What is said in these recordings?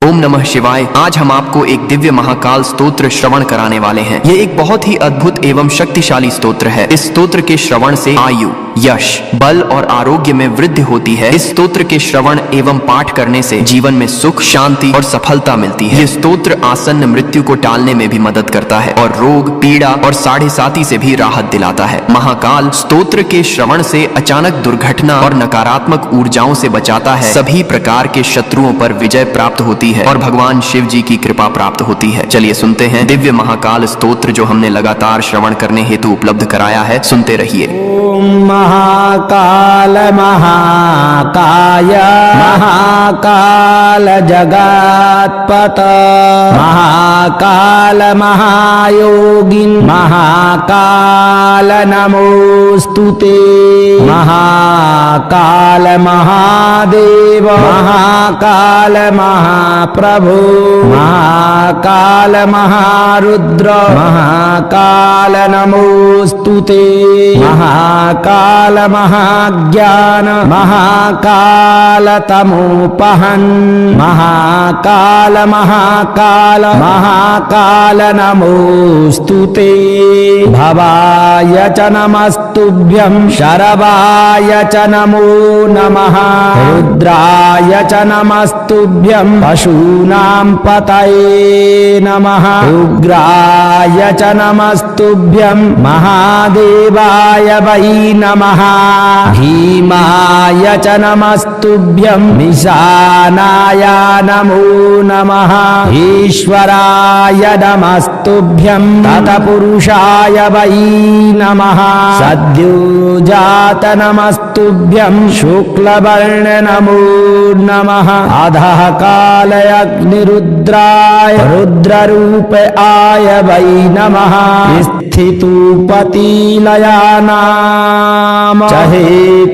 ओम नमः शिवाय। आज हम आपको एक दिव्य महाकाल स्तोत्र श्रवण कराने वाले हैं। ये एक बहुत ही अद्भुत एवं शक्तिशाली स्तोत्र है। इस स्तोत्र के श्रवण से आयु, यश, बल और आरोग्य में वृद्धि होती है। इस स्तोत्र के श्रवण एवं पाठ करने से जीवन में सुख, शांति और सफलता मिलती है। ये स्तोत्र आसन्न मृत्यु को टालने में भी मदद करता है और रोग, पीड़ा और साढ़े साती से भी राहत दिलाता है। महाकाल स्तोत्र के श्रवण से अचानक दुर्घटना और नकारात्मक ऊर्जाओं से बचाता है। सभी प्रकार के शत्रुओं पर विजय प्राप्त होती है और भगवान शिव जी की कृपा प्राप्त होती है। चलिए सुनते हैं दिव्य महाकाल स्तोत्र जो हमने लगातार श्रवण करने हेतु उपलब्ध कराया है। सुनते रहिए। ओम महाकाल महाकाय महाकाल जगत्पत महाकाल महायोगिन महाकाल नमोस्तुते महाकाल महादेव महाकाल महाप्रभु महाकाल महारुद्र महाकाल नमोस्तुते महाकाल महाज्ञान महाकाल तमोपहन महाकाल महाकाल महाकाल नमोस्तुते भवाय च नमस्तुभ्यं शरवाय च नमो नमः रुद्राय च नमस्तुभ्यं पशूनां पतये नमः उग्राय च नमस्तुभ्यं महादेवाय वै नमः भीमाय च नमस्तुभ्यं निशानाय नमो नमः ईश्वराय नमस्तुभ्यं तत्पुरुषाय वै नमः सद्योजात नमस्तुभ्यं शुक्लवर्ण नमो नमः अधः कालय अग्निरुद्राय रुद्ररूप आय वै नमः स्थितुपतिलया नाम हेतुरूपयाय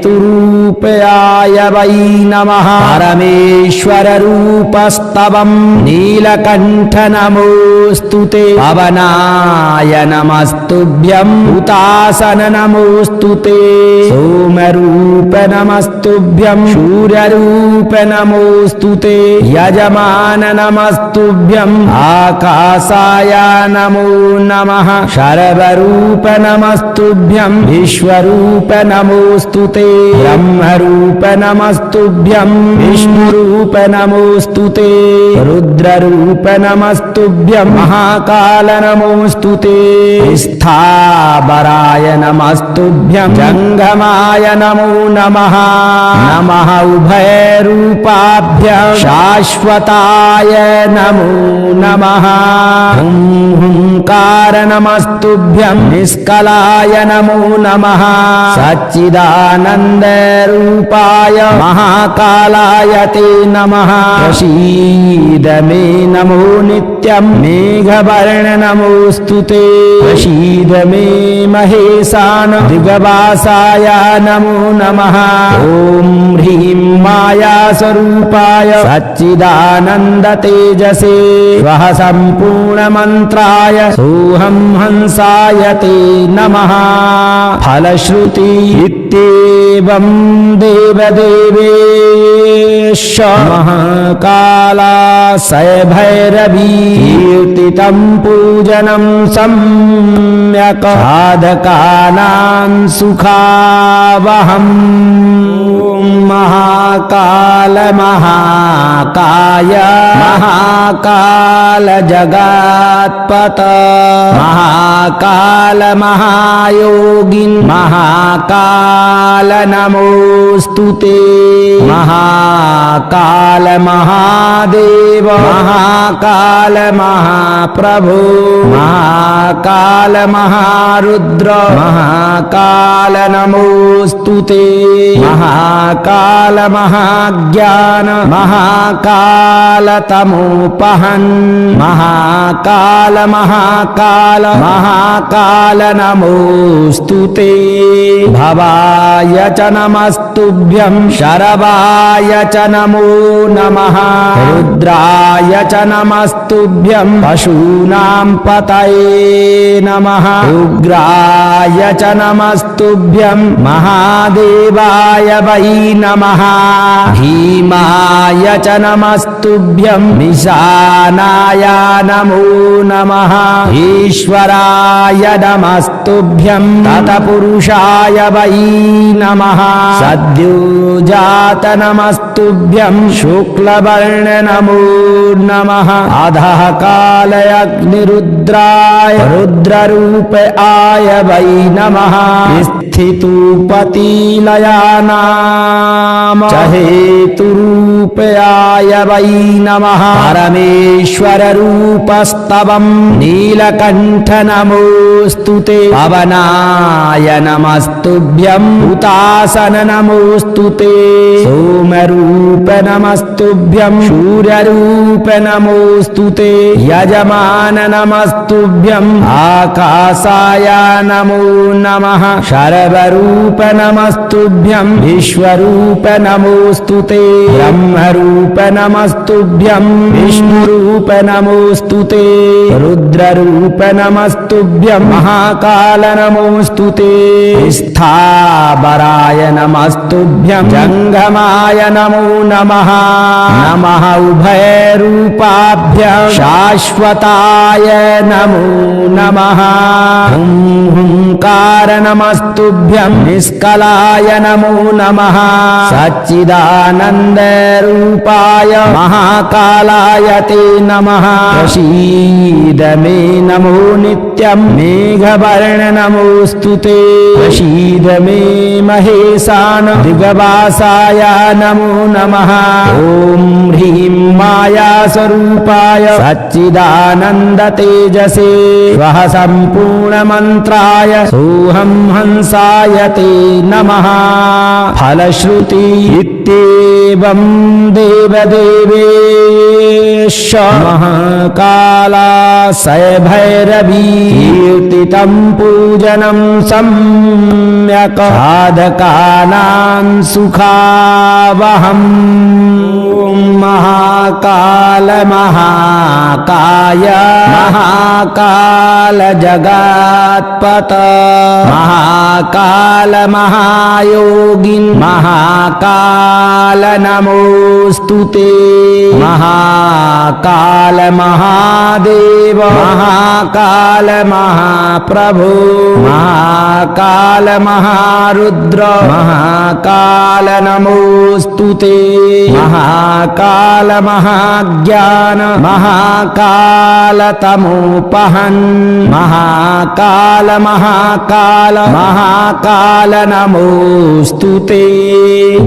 वै नमः परमेश्वर रूपस्तवं नीलकण्ठ नमोस्तुते पवनाय नमस्तुभ्यं हुतासन नमोस्तुते सोमरूप नमस्तुभ्यं सूर्यरूप नमोस्तुते यजमान नमस्तुभ्यं आकाशाय नमो नमः शरवरूप नमस्तुभ्यं विश्वरूप नमोस्तुते ब्रह्मरूप नमस्तुभ्यं विष्णुरूप नमोस्तुते रुद्ररूप नमस्तुभ्यं महाकाल नमोस्तुते स्थावराय नमस्तुभ्यं जंगमाय नमो नमः नमः उभयरूपाभ्यं शाश्वताय नमो नमः हुंकार नमस्तुभ्यं निष्कलाय नमो नमः सच्चिदानंद रूपाय महाकालाय ते नमः प्रसीद मे नमो नित्यं मेघवर्ण नमोस्तुते प्रसीद मे महेशान दिग्वासाय नमो नमः ओम ह्रीं माया स्वरूपाय सच्चिदानंद तेजसे स्वः संपूर्ण मंत्राय सोहं हंसाय ते नमः फलश्रुति इत्येवं देवदेवेश महाकालासय भैरवी कीर्तितं पूजनं सम्यक् साधकानां सुखावहम् महाकाल महाकाय महाकाल जगत्पत महाकाल महायोगिन महाकाल नमोस्तुते महाकाल महादेव महाकाल महाप्रभु महाकाल महारुद्र महाकाल नमोस्तुते महाकाल महाज्ञान महाकाल तमोपहन तमुपहन् महाकाल महाकाल महाकाल नमोऽस्तु ते भवाय च नमस्तुभ्यं शरवाय च नमो नमः रुद्राय च नमस्तुभ्यं पशूनां पतये नमः उग्राय च नमस्तुभ्यं महादेवाय वै नमः भीमाय च नमस्तुभ्यं निशानाय नमो नमः ईश्वराय नमस्तुभ्यं तत्पुरुषाय वै नमः सद्योजात नमस्तुभ्यं शुक्लवर्ण नमो नमः अधः कालय अग्निरुद्राय रुद्ररूप आय वै नमः स्थितुपतिलया नाम च हेतुरूपयाय वै नमः परमेश्वर रूपस्तवं नीलकण्ठ नमोऽस्तु ते पवनाय नमस्तुभ्यं हुतासन नमोऽस्तु ते सोमरूप नमस्तुभ्यं सूर्यरूप नमोऽस्तु ते यजमान नमस्तुभ्यं आकाशाय नमो नमः शर्वरूप नमस्तुभ्यं विश्वरूप नमोऽस्तु ते ब्रह्मरूप नमस्तुभ्यं विष्णुरूप नमोऽस्तु ते रुद्ररूप नमस्तुभ्यं महाकाल नमोऽस्तु ते स्थावराय नमस्तुभ्यं जङ्गमाय नमो नमः नमः उभयरूपाभ्यं शाश्वताय नमो नमः हुंकार नमस्तुभ्यं निष्कलाय नमो नमः सच्चिदानन्द रूपाय महाकालाय ते नमः प्रसीद मे नमो नित्यं मेघवर्ण नमोऽस्तु ते प्रसीद मे महेशान दिग्वासाय नमो नमः ॐ ह्रीं माया स्वरूपाय सच्चिदानन्द तेजसे स्वः सम्पूर्ण मंत्राय सोऽहं हंसाय ते नमः फलश्रुति इत्येवं देवदेवेश महाकालासय भैरवी कीर्तितं पूजनं सम्यक् साधकानां सुखावहम् ॐ महाकाल महाकाय महाकाल जगत्पत महाकाल महायोगिन् महाकाल नमोऽस्तु ते महाकाल महादेव महाकाल महाप्रभो महाकाल महारुद्र महाकाल नमोऽस्तु ते महाकाल महाज्ञान महाकाल तमोपहन् महाकाल महाकाल महाकाल नमोऽस्तु ते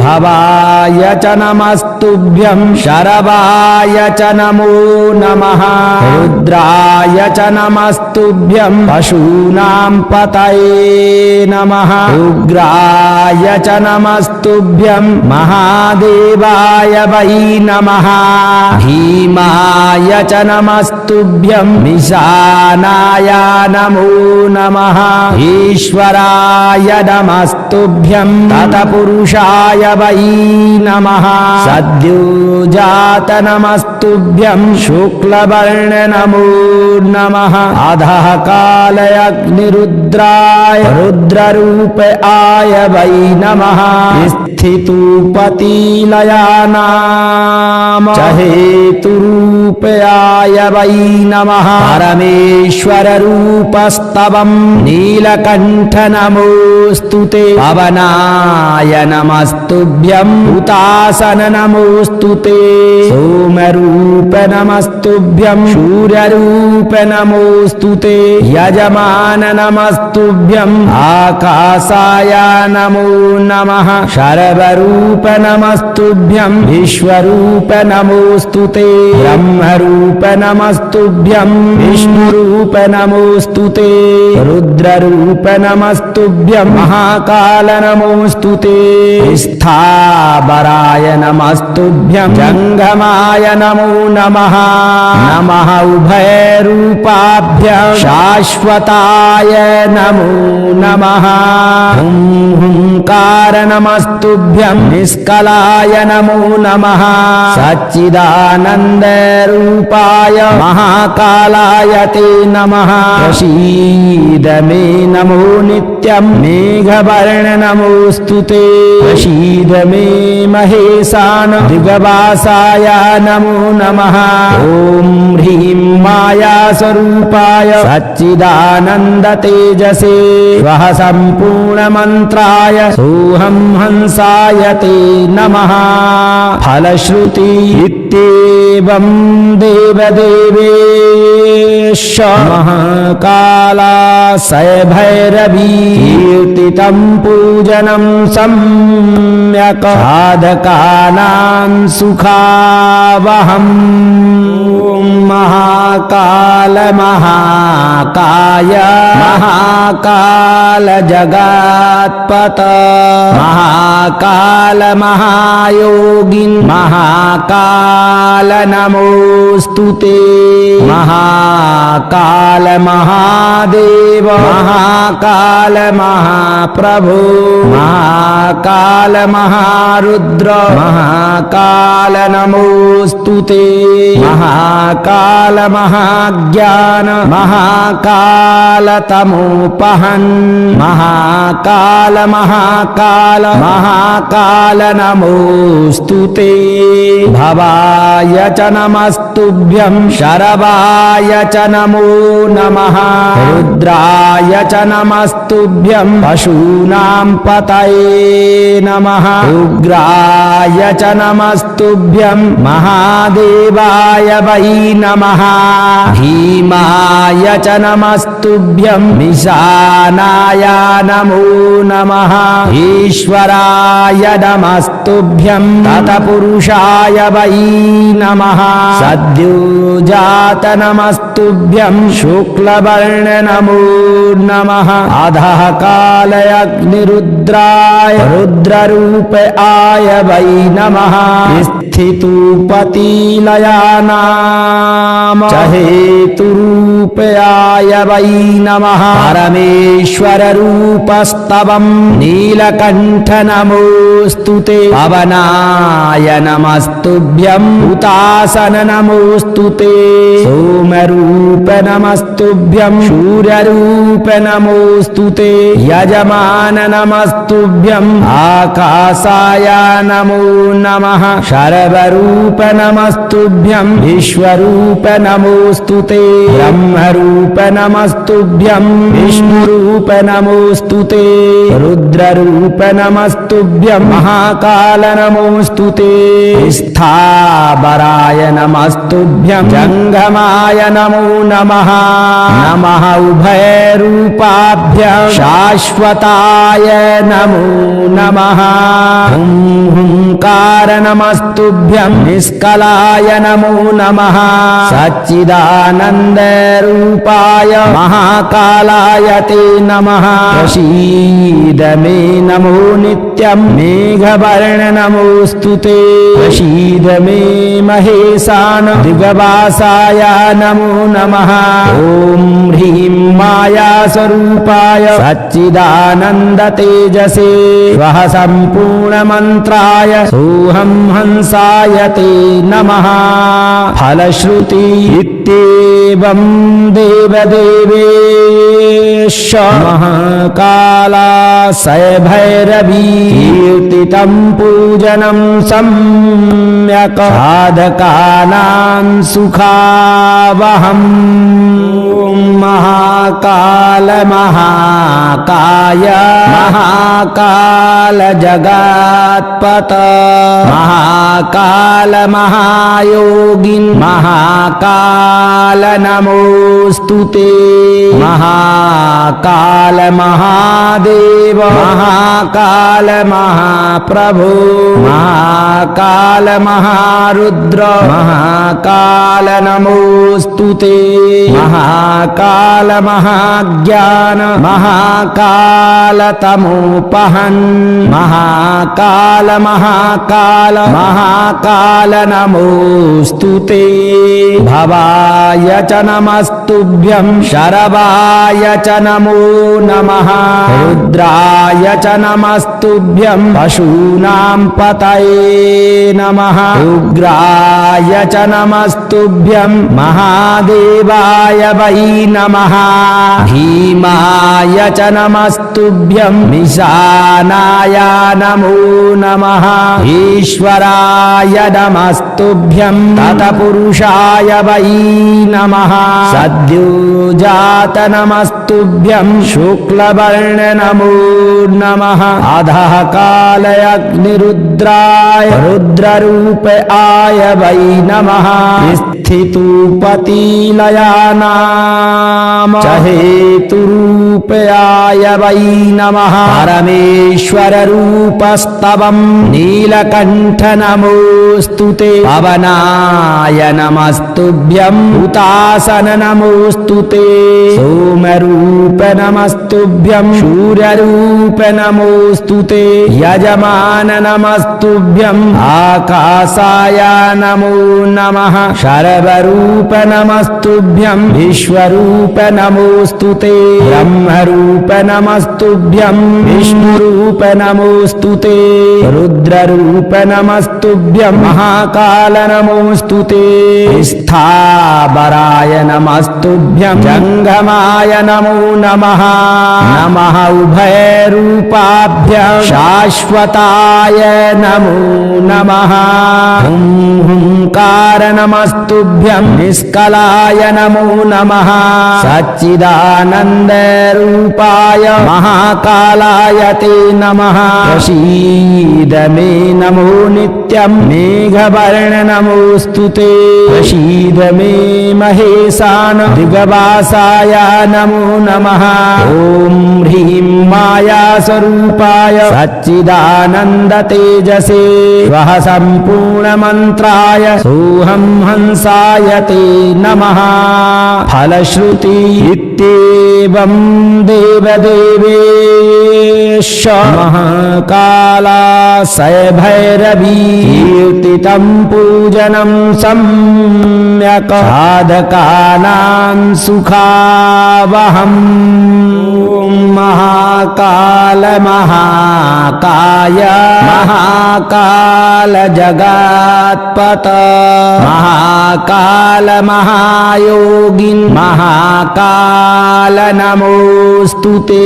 भवाय च नमस्तुभ्यं शरवाय च नमो नमः रुद्राय च नमस्तुभ्यं पशूनां पतये नमः उग्राय च नमस्तुभ्यं महादेवाय वै नमः भीमाय च नमस्तुभ्यं निशानाय नमो नमः ईश्वराय नमस्तुभ्यं तत्पुरुषाय वै नमः सद्योजात नमस्तुभ्यं शुक्लवर्ण नमो नमः अधः कालय अग्निरुद्राय रुद्ररूप आय वै नमः स्थितुपतिलया नाम च हेतुरूपयाय वै नमः परमेश्वर रूपस्तवं नीलकण्ठ नमोऽस्तु ते पवनाय नमस्तुभ्यं हुतासन नमोऽस्तु ते सोमरूप नमस्तुभ्यं सूर्यरूप नमोऽस्तु ते यजमान नमस्तुभ्यं आकाशाय नमो नमः शर्वरूप नमस्तुभ्यं विश्वरूप नमोऽस्तु ते ब्रह्मरूप नमस्तुभ्यं विष्णुरूप नमोऽस्तुते रुद्ररूप नमस्तुभ्यं महाकाल नमोऽस्तुते स्थावराय नमस्तुभ्यं जङ्गमाय नमो नमः नमः उभयरूपाभ्यं शाश्वताय नमो नमः हुंकार नमस्तुभ्यं निष्कलाय नमो नमः सच्चिदानन्दरूपाय महाकालाय ते नमः प्रसीद मे नमो नित्यं मेघवर्ण नमोऽस्तुते प्रसीद मे महेशान दिगवासाय नमो नमः ॐ ह्रीं मायास्वरूपाय सच्चिदानन्द तेजसे स्वः सम्पूर्णमन्त्राय सोऽहं हंसाय ते नमः फलश्रुति इत्येवं देवदेवेश महाकालासय भैरवी कीर्तितं पूजनं सम्यक् साधकानां सुखावहम् ॐ महाकाल महाकाय महाकाल जगत्पत महाकाल महायोगिन् महाकाल नमोऽस्तुते महाकाल महादेव महाकाल महाप्रभो महाकाल महारुद्र महाकाल नमोऽस्तुते महाकाल महाज्ञान महाकाल तमोपहन् महाकाल महाकाल महाकाल नमोऽस्तुते भवाय च नमस्तुभ्यं शरवाय च नमो नमः रुद्राय च नमस्तुभ्यं पशूनां पतये नमः उग्राय च नमस्तुभ्यं महादेवाय वै नमः भीमाय च नमस्तुभ्यं निशानाय नमो नमः ईश्वराय नमस्तुभ्यं तत्पुरुषाय वै नमः सद्योजात नमस्तुभ्यं शुक्लवर्ण नमो नमः अधः कालय अग्निरुद्राय रुद्ररूप आय वै नमः स्थितुपतिलया नाम हेतुरूपयाय वै नमः परमेश्वर रूपस्तवं नीलकण्ठ नमोऽस्तुते पवनाय नमस्तुभ्यं हुतासन नमोऽस्तुते सोमरूप नमस्तुभ्यं सूर्यरूप नमोऽस्तुते यजमान नमस्तुभ्यं आकाशाय नमो नमः शर्वरूप नमस्तुभ्यं विश्वरूप नमोऽस्तुते ब्रह्मरूप नमस्तुभ्यं विष्णुरूप नमोऽस्तुते रुद्ररूप नमस्तुभ्यं महाकाल नमोऽस्तुते स्थावराय नमस्तुभ्यं जङ्गमाय नमो नमः नमः उभयरूपाभ्यं शाश्वताय नमो नमः हुंकार नमस्तुभ्यं निष्कलाय नमो नमः सच्चिदानन्दरूपाय महाकालाय ते नमः प्रसीद मे नमो नित्यं मेघवर्ण नमोऽस्तुते प्रसीद मे महेशान दिगवासाय नमो नमः ॐ ह्रीं मायास्वरूपाय सच्चिदानन्द तेजसे स्वः सम्पूर्णमन्त्राय सोऽहं हंसाय ते नमः फलश्रुति इत्येवं देवदेवेश महाकालासय भैरवी कीर्तितं पूजनं सम्यक् साधकानां सुखावहम् ॐ महा महाकाल महाकाय महाकाल जगत्पत महाकाल महायोगिन् महाकाल नमोस्तुते महाकाल महादेव महाकाल महाप्रभो महाकाल महारुद्र महाकाल नमोस्तुते महाकाल महाज्ञान महाकाल तमोपहन् महाकाल महाकाल महाकाल नमोस्तुते भवाय च नमस्तुभ्यं शरवाय च नमो नमः रुद्राय च नमस्तुभ्यं पशूनां पतये नमः उग्राय च नमस्तुभ्यं महादेवाय वै नमः भीमाय च नमस्तुभ्यं निशानाय नमो नमः ईश्वराय नमस्तुभ्यं तत्पुरुषाय वै नमः सद्योजात नमस्तुभ्यं शुक्लवर्ण नमो नमः अधः कालय अग्निरुद्राय रुद्ररूप आय वै नमः स्थितुपतिलया नाम च हेतुरूपयाय वै नमः परमेश्वर रूपस्तवं नीलकण्ठ नमोस्तुते पवनाय नमस्तुभ्यं हुतासन नमोस्तुते सोमरूप नमस्तुभ्यं सूर्यरूप नमोस्तुते यजमान नमस्तुभ्यं आकाशाय नमो नमः शर्वरूप नमस्तुभ्यं विश्वरूप नमोस्तुते ब्रह्मरूप नमस्तुभ्यं विष्णुरूप नमोस्तुते रुद्ररूप नमस्तुभ्यं महाकाल नमोस्तुते स्थावराय नमस्तुभ्यं जङ्गमाय नमो नमः नमः उभयरूपाभ्यं शाश्वताय नमो नमः हुंकार नमस्तुभ्यं निष्कलाय नमो नमः सच्चिदानन्द रूपाय महाकालाय ते नमः प्रसीद मे नमो नित्यं मेघवर्ण नमोस्तुते प्रसीद मे महेशान दिग्वासाय नमो नमः ॐ ह्रीं माया स्वरूपाय सच्चिदानन्द तेजसे स्वः सम्पूर्ण मंत्राय सोऽहं हंसाय ते नमः फलश्रुति इत्येवं देवदेवेश महाकालासय भैरवी कीर्तितं पूजनं सम्यक् साधकानां सुखावहम् ॐ महाकाल महाकाय महाकाल जगत्पत महाकाल महायोगिन् महाकाल नमोस्तुते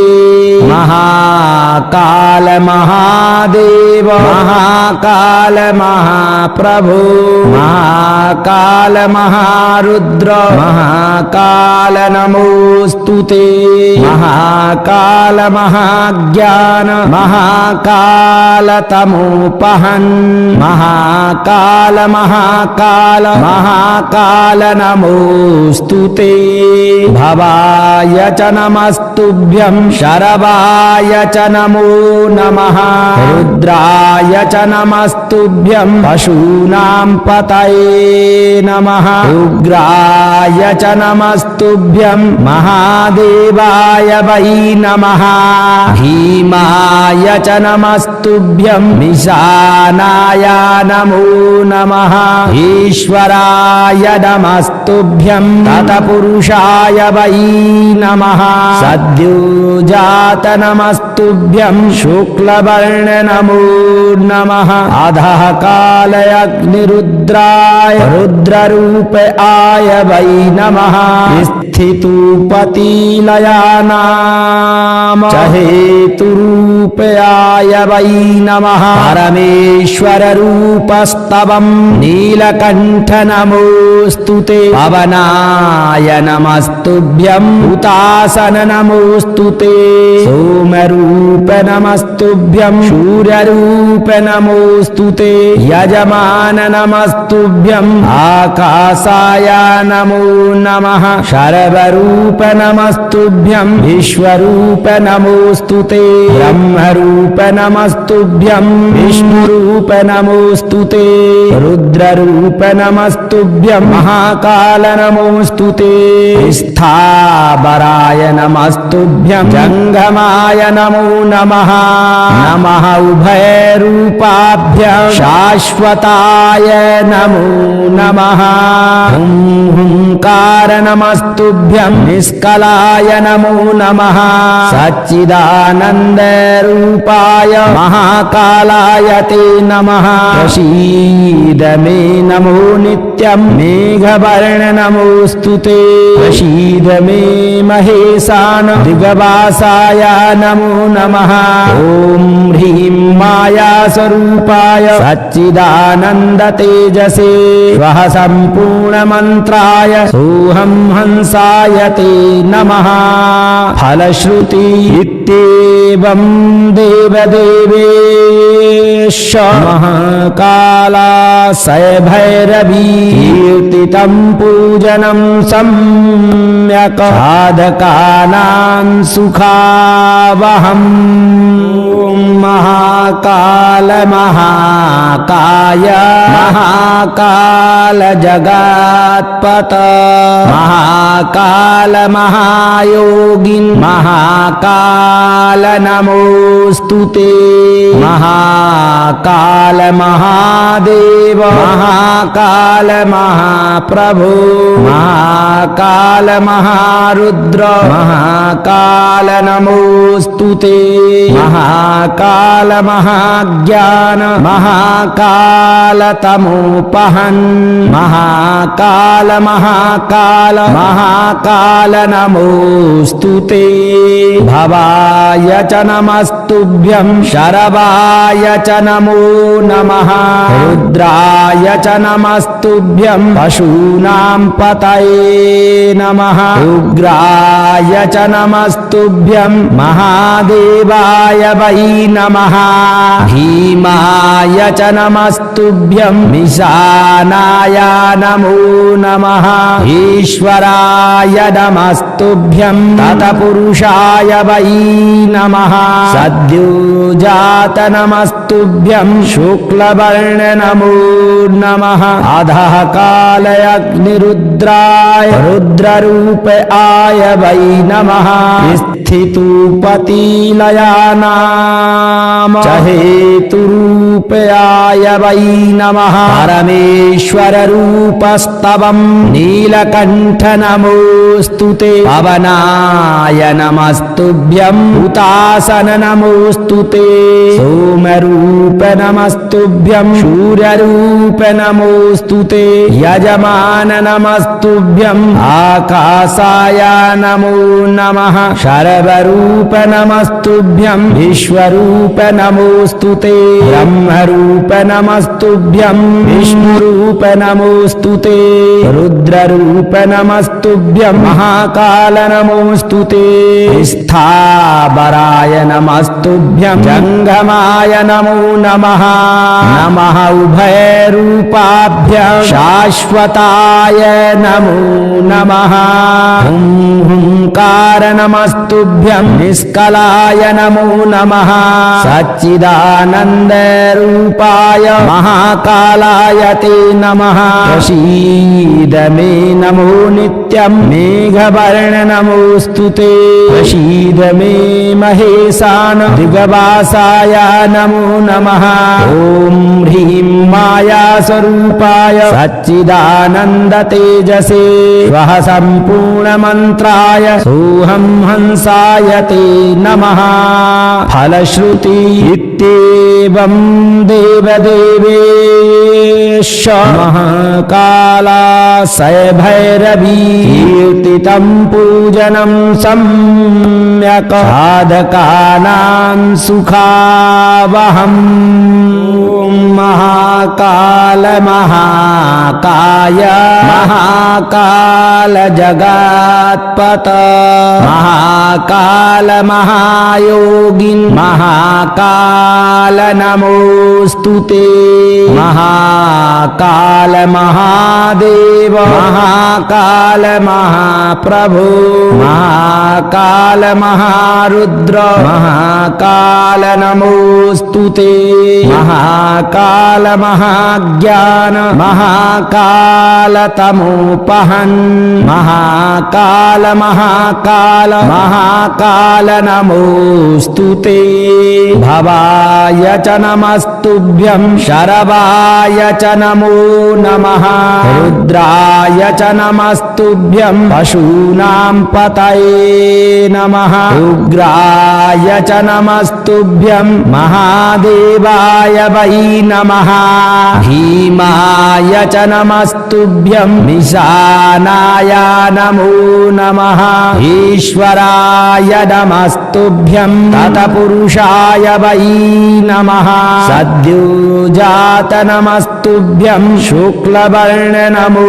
महाकाल महादेव महाकाल महाप्रभो महाकाल महारुद्र महाकाल नमोस्तुते महाकाल महाज्ञान महाकाल तमोपहन् महाकाल महाकाल महाकाल नमोस्तुते भवाय च नमस्तुभ्यं शरवाय च नमो नमः रुद्राय च नमस्तुभ्यं पशूनां पतये नमः उग्राय च नमस्तुभ्यं महादेवाय वै नमः भीमाय च नमस्तुभ्यं निशानाय नमो नमः ईश्वराय नमस्तुभ्यं तत्पुरुषाय वै नमः सद्योजात नमस्तुभ्यं शुक्लवर्ण नमो नमः अधः कालय अग्निरुद्राय रुद्ररूप आय वै नमः स्थितुपतिलया नाम च हेतुरूपाय वै नमः परमेश्वर रूपस्तवं नीलकण्ठ नमोऽस्तु ते पवनाय नमस्तुभ्यं हुतासन नमोऽस्तु ते सोमरूप नमस्तुभ्यं शूररूप नमोऽस्तु ते यजमान नमस्तुभ्यं आकाशाय नमो नमः शर्वरूप नमस्तुभ्यं विश्वरूप नमोऽस्तु ते ब्रह्मरूप नमस्तुभ्यं विष्णुरूप नमोऽस्तु ते रुद्ररूप नमस्तुभ्यं महाकाल नमोऽस्तु ते स्थावराय नमस्तुभ्यं जङ्गमाय नमो नमः नमः उभयरूपाभ्यं शाश्वताय नमो नमः हुंकार नमस्तुभ्यं निष्कलाय नमो नमः सच्चिदानन्द रूपाय महाकालाय ते नमः प्रसीद मे नमो नित्यं मेघवर्ण नमोऽस्तु ते प्रसीद मे महेशान दिग्वासाय नमो नमः ॐ ह्रीं माया स्वरूपाय सच्चिदानन्द तेजसे स्वः सम्पूर्ण मंत्राय सोऽहं हंसाय ते नमः फलश्रुति इत्येवं देवदेवेश महाकालासय भैरवी कीर्तितं पूजनं सम्यक् साधकानां सुखावहम् ॐ महाकाल महाकाय महाकाल जगत्पत महाकाल महायोगिन् महाकाल नमोऽस्तु ते महाकाल महादेव महाकाल महाप्रभो महाकाल महारुद्र महाकाल नमोऽस्तु ते महाकाल महाज्ञान महाकाल तमोपहन् महाकाल महाकाल महाकाल नमोऽस्तु ते भवाय च नमस्तुभ्यं शरवाय च नमो नमः रुद्राय च नमस्तुभ्यं पशूनां पतये नमः उग्राय च नमस्तुभ्यं महादेवाय वै नमः भीमाय च नमस्तुभ्यं निशानाय नमो नमः ईश्वराय नमस्तुभ्यं तत्पुरुषाय वै नमः सद्योजात नमस्तुभ्यं शुक्लवर्ण नमो नमः अधः कालय अग्निरुद्राय रुद्ररूप आय वै नमः स्थितुपतिलया नाम च हेतुरूपाय वै नमः परमेश्वर रूपस्तवं नीलकण्ठ नमोऽस्तु ते पवनाय नमस्तुभ्यं हुतासन नमोऽस्तु ते सोमरूप नमस्तुभ्यं शूररूप नमोऽस्तु ते यजमान नमस्तुभ्यं आकाशाय नमो नमः शर्वरूप नमस्तुभ्यं विश्वरूप नमोऽस्तु ते ब्रह्मरूप नमस्तुभ्यं विष्णुरूप नमोऽस्तु ते रुद्ररूप नमस्तुभ्यं महाकाल नमोऽस्तु ते स्थावराय नमस्तुभ्यं जङ्गमाय नमो नमः नमः उभयरूपाभ्यं शाश्वताय नमो नमः हुंकार नमस्तुभ्यं निष्कलाय नमो नमः सच्चिदानन्द रूपाय महाकालाय ते नमः प्रसीद मे नमो नित्यं मेघवर्ण नमोऽस्तु ते प्रसीद मे महेशान दिग्वासाय नमो नमः ॐ ह्रीं माया स्वरूपाय सच्चिदानन्द तेजसे स्वः सम्पूर्ण मंत्राय सोऽहं हंसाय ते नमः फलश्रुति इत्येवं देवदेवेश महाकालासय भैरवी कीर्तितं पूजनं सम्यक् साधकानां सुखावहम् ॐ महाकाल महाकाय महाकाल जगत्पत महाकाल महायोगिन् महाकाल नमोस्तुते महाकाल महादेव महाकाल महाप्रभु महाकाल महारुद्र महाकाल नमोस्तुते महाकाल महाज्ञान महाकाल तमोपहन् महाकाल महाकाल महाकाल नमोस्तुते भवाय च नमस्तुभ्यं शरवाय च नमो नमः रुद्राय च नमस्तुभ्यं पशूनां पतये नमः उग्राय च नमस्तुभ्यं महादेवाय वै नमः भीमाय च नमस्तुभ्यं निशानाय नमो नमः ईश्वराय नमस्तुभ्यं तत्पुरुषाय वै नमः सद्योजात नमस्तुभ्यं शुक्लवर्ण नमो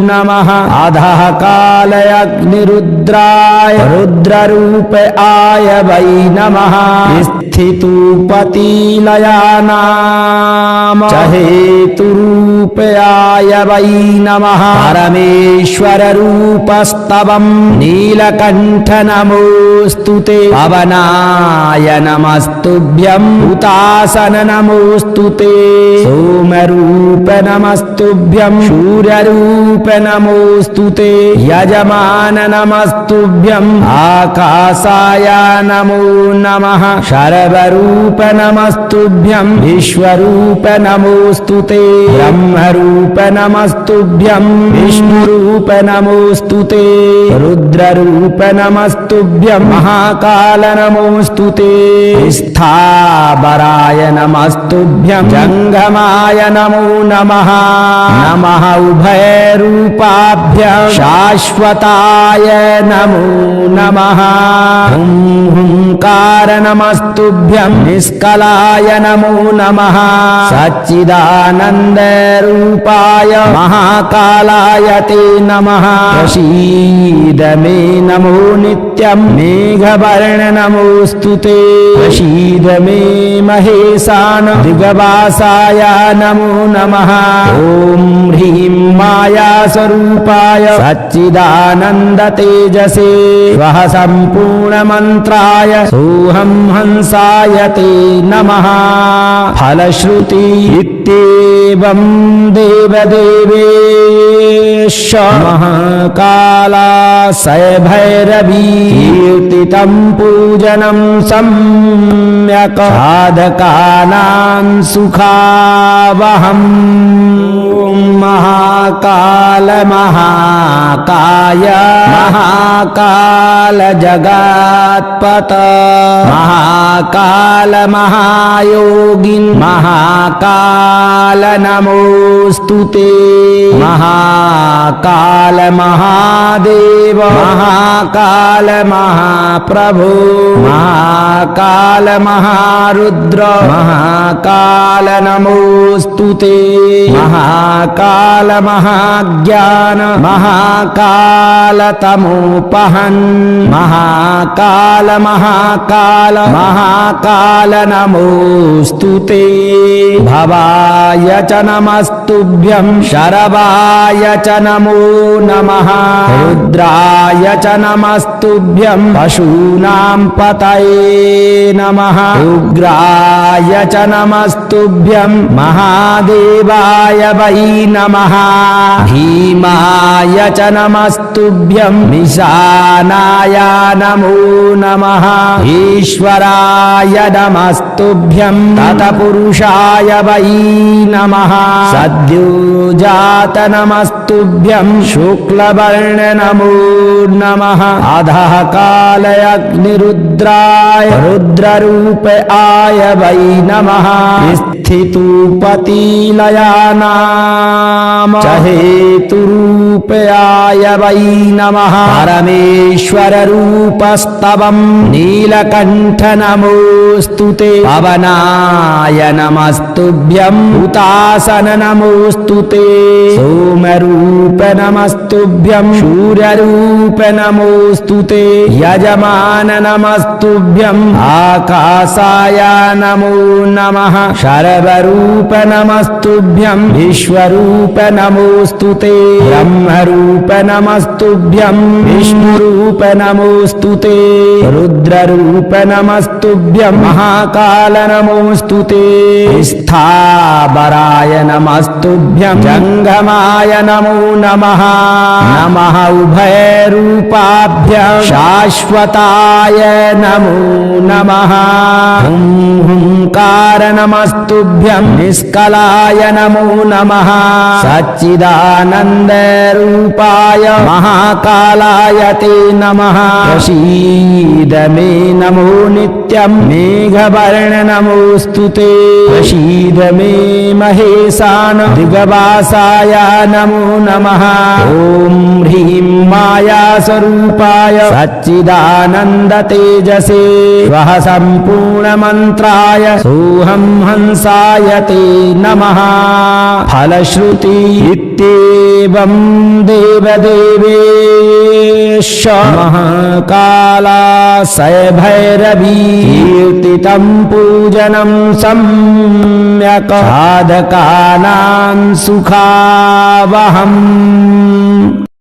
नमः अधः कालय अग्निरुद्राय रुद्ररूप आय वै नमः स्थितुपतिलया नाम च हेतुरूपयाय वै नमः परमेश्वर रूपस्तवं नीलकण्ठ नमोस्तुते पवनाय नमस्तुभ्यं हुतासन नमोस्तुते सोमरूप नमस्तुभ्यं सूर्यरूप नमोस्तुते यजमान नमस्तुभ्यं आकाशाय नमो नमः शर्वरूप नमस्तुभ्यं विश्वरूप नमोस्तुते ब्रह्मरूप नमस्तुभ्यं विष्णुरूप नमोस्तुते रुद्ररूप नमस्तुभ्यं महाकाल नमोस्तुते स्थावराय नमस्तुभ्यं जङ्गमाय नमो नमः नमः उभयरूपाभ्यं शाश्वताय नमो नमः हुंकार नमस्तुभ्यं निष्कलाय नमो नमः सच्चिदानन्द रूपाय महाकालाय ते नमः प्रसीद मे नमो नित्यं मेघवर्ण नमोस्तुते प्रसीद मे महेशान दिग्वासाय नमो नमः ॐ ह्रीं माया स्वरूपाय सच्चिदानन्द तेजसे स्वः सम्पूर्ण मंत्राय सोऽहं हंसाय ते नमः फलश्रुति इत्येवं देवदेवेश महाकालासय भैरवी कीर्तितं पूजनं सम्यक् साधकानां सुखावहम् ॐ महाकाल महाकाय महाकाल जगत्पत महाकाल महायोगिन् महाकाल नमोस्तुते महाकाल महादेव महाकाल महाप्रभु महाकाल महारुद्र महाकाल नमोस्तुते महाकाल महाज्ञान महाकाल तमोपहन् महाकाल महाकाल महाकाल नमोस्तुते भवाय च नमस्तुभ्यं शरवाय च नमो नमः रुद्राय च नमस्तुभ्यं पशूनां पतये नमः उग्राय च नमस्तुभ्यं महादेवाय वै नमः भीमाय च नमस्तुभ्यं निशानाय नमो नमः ईश्वराय नमस्तुभ्यं तत्पुरुषाय वै नमः सद्योजात नमस्तुभ्यं शुक्लवर्ण नमो नमः अधः कालयग्निरुद्राय रुद्ररूप आय वै नमः स्थितुपतिलयानाम च हेतुरूपाय वै नमः परमेश्वर रूपस्तवं नीलकण्ठ नमोऽस्तुते पवनाय नमस्तुभ्यं हुतासन नमोऽस्तुते सोमरूप नमस्तुभ्यं सूर्यरूप नमोऽस्तुते यजमान नमस्तुभ्यं आकाशाय नमो नमः सर्वरूप नमस्तुभ्यं विश्वरूप नमोऽस्तुते ब्रह्मरूप नमस्तुभ्यं विष्णुरूप नमोऽस्तुते रुद्ररूप नमस्तुभ्यं महाकाल नमोऽस्तुते स्थावराय नमस्तुभ्यं जङ्गमाय नमो नमः नमः उभयरूपाभ्यं शाश्वताय नमो नमः हुंकार नमस्तुभ्यं निष्कलाय नमो नमः सच्चिदानन्दरूपाय महाकालाय ते नमः प्रसीद मे नमो नित्यं मेघवर्ण नमोऽस्तुते प्रसीद मे महेशान दिग्वासाय नमो नमः ॐ ह्रीं मायास्वरूपाय सच्चिदानन्द तेजसे स्वः सम्पूर्णमन्त्राय सोऽहं हंसाय ते नमः फलश्रुति इत्येवं देवदेवेश महाकालासय भैरवी कीर्तितं पूजनं सम्यक् साधकानां सुखावहम्।